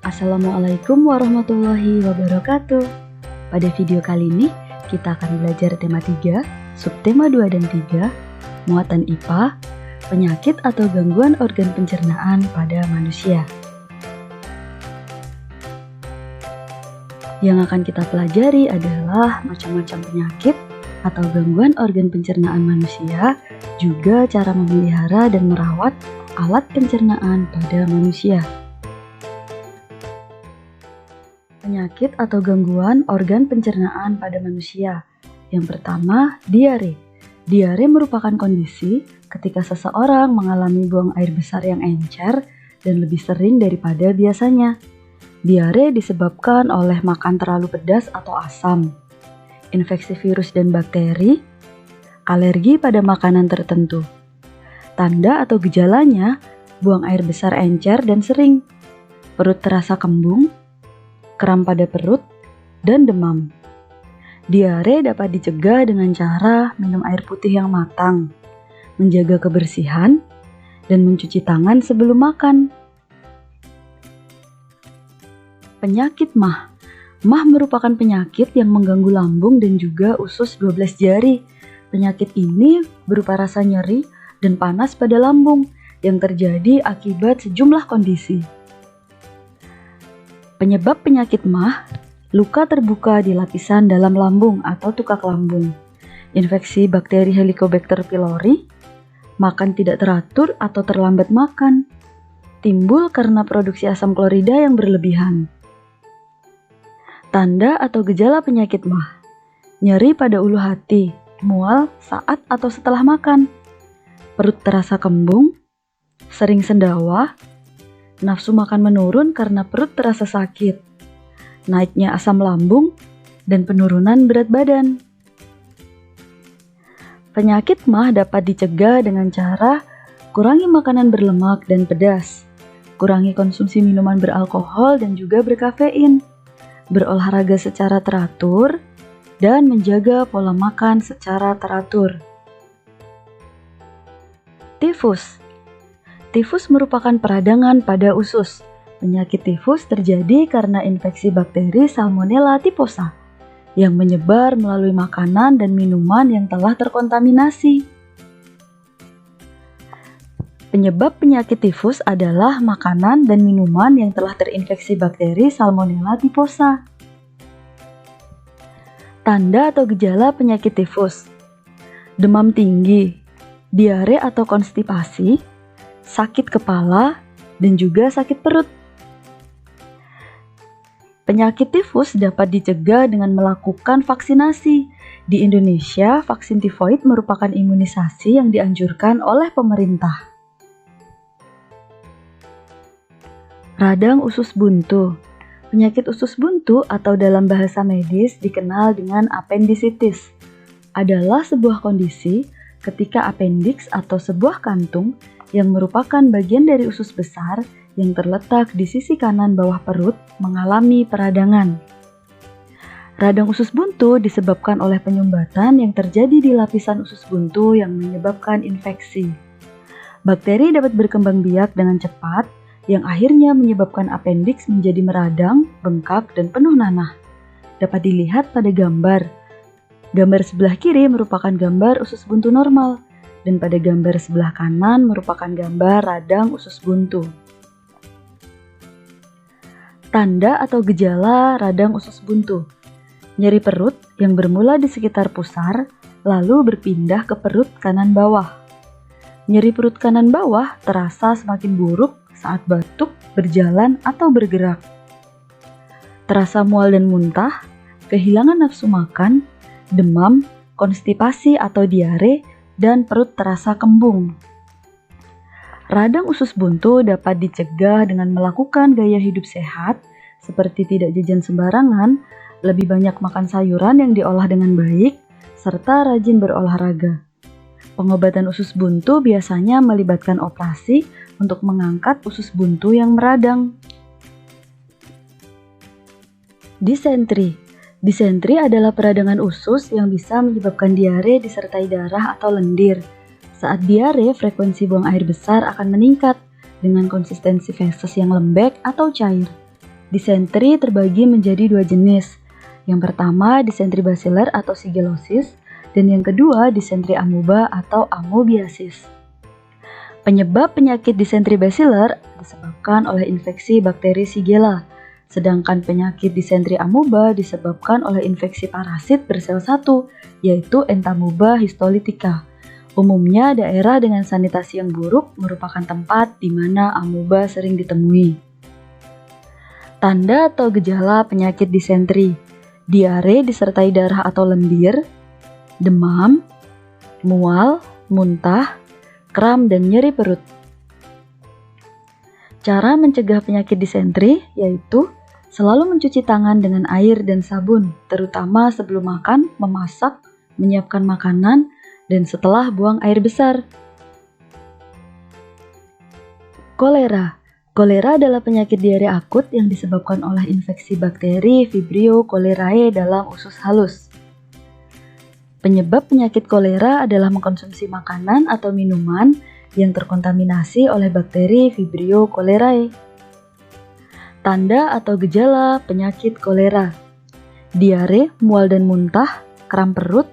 Assalamualaikum warahmatullahi wabarakatuh. Pada video kali ini, kita akan belajar tema 3, subtema 2 dan 3, muatan IPA, penyakit atau gangguan organ pencernaan pada manusia. Yang akan kita pelajari adalah macam-macam penyakit atau gangguan organ pencernaan manusia, juga cara memelihara dan merawat alat pencernaan pada manusia. Penyakit atau gangguan organ pencernaan pada manusia. Yang pertama, diare. Diare merupakan kondisi ketika seseorang mengalami buang air besar yang encer dan lebih sering daripada biasanya. Diare disebabkan oleh makan terlalu pedas atau asam, infeksi virus dan bakteri, alergi pada makanan tertentu. Tanda atau gejalanya, buang air besar encer dan sering, perut terasa kembung, kram pada perut, dan demam. Diare dapat dicegah dengan cara minum air putih yang matang, menjaga kebersihan, dan mencuci tangan sebelum makan. Penyakit MAH. MAH merupakan penyakit yang mengganggu lambung dan juga usus 12 jari. Penyakit ini berupa rasa nyeri dan panas pada lambung yang terjadi akibat sejumlah kondisi. Penyebab penyakit MAH, luka terbuka di lapisan dalam lambung atau tukak lambung, infeksi bakteri Helicobacter pylori, makan tidak teratur atau terlambat makan, timbul karena produksi asam klorida yang berlebihan. Tanda atau gejala penyakit MAH, nyeri pada ulu hati, mual saat atau setelah makan, perut terasa kembung, sering sendawa, nafsu makan menurun karena perut terasa sakit, naiknya asam lambung, dan penurunan berat badan. Penyakit MAH dapat dicegah dengan cara kurangi makanan berlemak dan pedas, kurangi konsumsi minuman beralkohol dan juga berkafein, berolahraga secara teratur, dan menjaga pola makan secara teratur. Tifus. Tifus merupakan peradangan pada usus. Penyakit tifus terjadi karena infeksi bakteri Salmonella typhosa yang menyebar melalui makanan dan minuman yang telah terkontaminasi. Penyebab penyakit tifus adalah makanan dan minuman yang telah terinfeksi bakteri Salmonella typhosa. Tanda atau gejala penyakit tifus: demam tinggi, diare atau konstipasi, sakit kepala, dan juga sakit perut. Penyakit tifus dapat dicegah dengan melakukan vaksinasi. Di Indonesia, vaksin tifoid merupakan imunisasi yang dianjurkan oleh pemerintah. Radang usus buntu. Penyakit usus buntu atau dalam bahasa medis dikenal dengan appendicitis adalah sebuah kondisi ketika appendix atau sebuah kantung yang merupakan bagian dari usus besar yang terletak di sisi kanan bawah perut mengalami peradangan. Radang usus buntu disebabkan oleh penyumbatan yang terjadi di lapisan usus buntu yang menyebabkan infeksi. Bakteri dapat berkembang biak dengan cepat yang akhirnya menyebabkan appendix menjadi meradang, bengkak, dan penuh nanah. Dapat dilihat pada gambar. Gambar sebelah kiri merupakan gambar usus buntu normal, dan pada gambar sebelah kanan merupakan gambar radang usus buntu. Tanda atau gejala radang usus buntu: nyeri perut yang bermula di sekitar pusar, lalu berpindah ke perut kanan bawah. Nyeri perut kanan bawah terasa semakin buruk saat batuk, berjalan, atau bergerak. Terasa mual dan muntah, kehilangan nafsu makan, demam, konstipasi atau diare, dan perut terasa kembung. Radang usus buntu dapat dicegah dengan melakukan gaya hidup sehat, seperti tidak jajan sembarangan, lebih banyak makan sayuran yang diolah dengan baik, serta rajin berolahraga. Pengobatan usus buntu biasanya melibatkan operasi untuk mengangkat usus buntu yang meradang. Disentri. Disentri adalah peradangan usus yang bisa menyebabkan diare disertai darah atau lendir. Saat diare, frekuensi buang air besar akan meningkat dengan konsistensi feses yang lembek atau cair. Disentri terbagi menjadi dua jenis. Yang pertama, disentri basiler atau sigelosis, dan yang kedua, disentri amoeba atau amoebiasis. Penyebab penyakit disentri basiler disebabkan oleh infeksi bakteri Shigella, sedangkan penyakit disentri amoeba disebabkan oleh infeksi parasit bersel satu, yaitu Entamoeba histolytica. Umumnya, daerah dengan sanitasi yang buruk merupakan tempat di mana amoeba sering ditemui. Tanda atau gejala penyakit disentri: diare disertai darah atau lendir, demam, mual, muntah, kram, dan nyeri perut. Cara mencegah penyakit disentri yaitu selalu mencuci tangan dengan air dan sabun, terutama sebelum makan, memasak, menyiapkan makanan, dan setelah buang air besar. Kolera. Kolera adalah penyakit diare akut yang disebabkan oleh infeksi bakteri Vibrio cholerae dalam usus halus. Penyebab penyakit kolera adalah mengkonsumsi makanan atau minuman yang terkontaminasi oleh bakteri Vibrio cholerae. Tanda atau gejala penyakit kolera: diare, mual dan muntah, kram perut,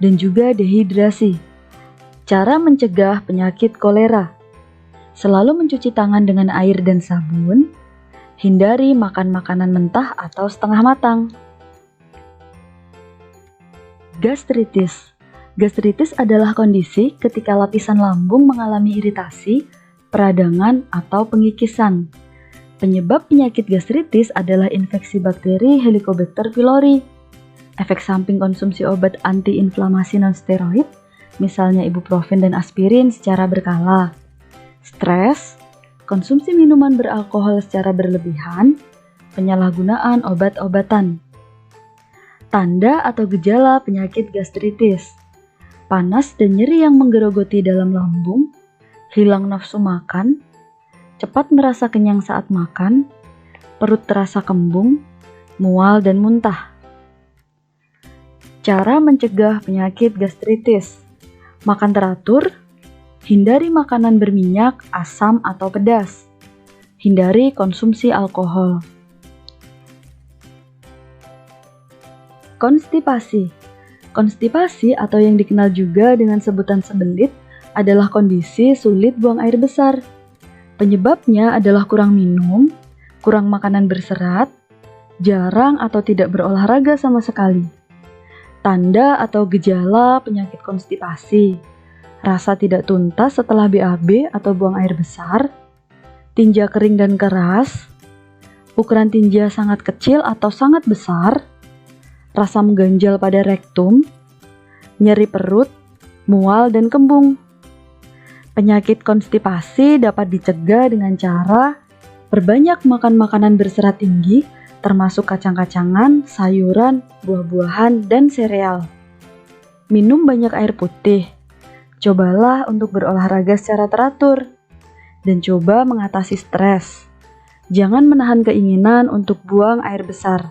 dan juga dehidrasi. Cara mencegah penyakit kolera: selalu mencuci tangan dengan air dan sabun, hindari makan makanan mentah atau setengah matang. Gastritis. Gastritis adalah kondisi ketika lapisan lambung mengalami iritasi, peradangan, atau pengikisan. Penyebab penyakit gastritis adalah infeksi bakteri Helicobacter pylori. Efek samping konsumsi obat antiinflamasi non-steroid, misalnya ibuprofen dan aspirin secara berkala. Stres, konsumsi minuman beralkohol secara berlebihan, penyalahgunaan obat-obatan. Tanda atau gejala penyakit gastritis: panas dan nyeri yang menggerogoti dalam lambung, hilang nafsu makan, cepat merasa kenyang saat makan, perut terasa kembung, mual dan muntah. Cara mencegah penyakit gastritis: makan teratur, hindari makanan berminyak, asam, atau pedas, hindari konsumsi alkohol. Konstipasi. Konstipasi atau yang dikenal juga dengan sebutan sembelit adalah kondisi sulit buang air besar. Penyebabnya adalah kurang minum, kurang makanan berserat, jarang atau tidak berolahraga sama sekali. Tanda atau gejala penyakit konstipasi: rasa tidak tuntas setelah BAB atau buang air besar, tinja kering dan keras, ukuran tinja sangat kecil atau sangat besar, rasa mengganjal pada rektum, nyeri perut, mual, dan kembung. Penyakit konstipasi dapat dicegah dengan cara perbanyak makan makanan berserat tinggi, termasuk kacang-kacangan, sayuran, buah-buahan, dan sereal. Minum banyak air putih. Cobalah untuk berolahraga secara teratur. Dan coba mengatasi stres. Jangan menahan keinginan untuk buang air besar.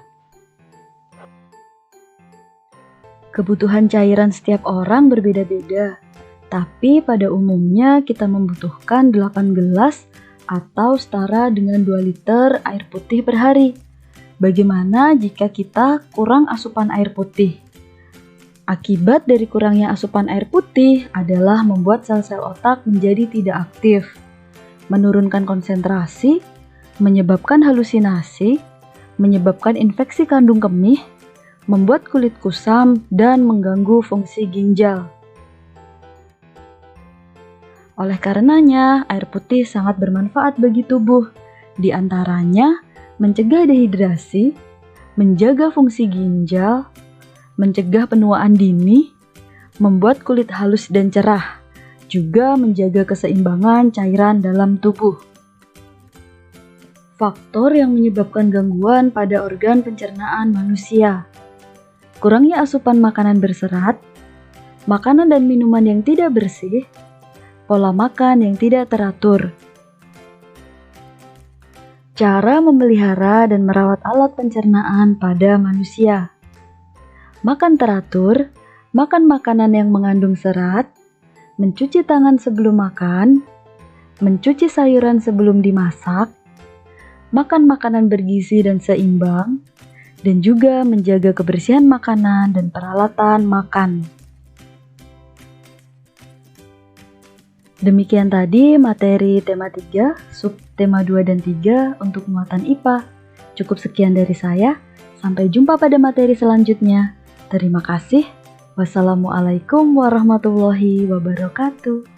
Kebutuhan cairan setiap orang berbeda-beda, tapi pada umumnya kita membutuhkan 8 gelas atau setara dengan 2 liter air putih per hari. Bagaimana jika kita kurang asupan air putih? Akibat dari kurangnya asupan air putih adalah membuat sel-sel otak menjadi tidak aktif, menurunkan konsentrasi, menyebabkan halusinasi, menyebabkan infeksi kandung kemih, membuat kulit kusam, dan mengganggu fungsi ginjal. Oleh karenanya, air putih sangat bermanfaat bagi tubuh. Di antaranya, mencegah dehidrasi, menjaga fungsi ginjal, mencegah penuaan dini, membuat kulit halus dan cerah, juga menjaga keseimbangan cairan dalam tubuh. Faktor yang menyebabkan gangguan pada organ pencernaan manusia: kurangnya asupan makanan berserat, makanan dan minuman yang tidak bersih, pola makan yang tidak teratur. Cara memelihara dan merawat alat pencernaan pada manusia: makan teratur, makan makanan yang mengandung serat, mencuci tangan sebelum makan, mencuci sayuran sebelum dimasak, makan makanan bergizi dan seimbang, dan juga menjaga kebersihan makanan dan peralatan makan. Demikian tadi materi tema 3, subtema 2 dan 3 untuk muatan IPA. Cukup sekian dari saya, sampai jumpa pada materi selanjutnya. Terima kasih. Wassalamualaikum warahmatullahi wabarakatuh.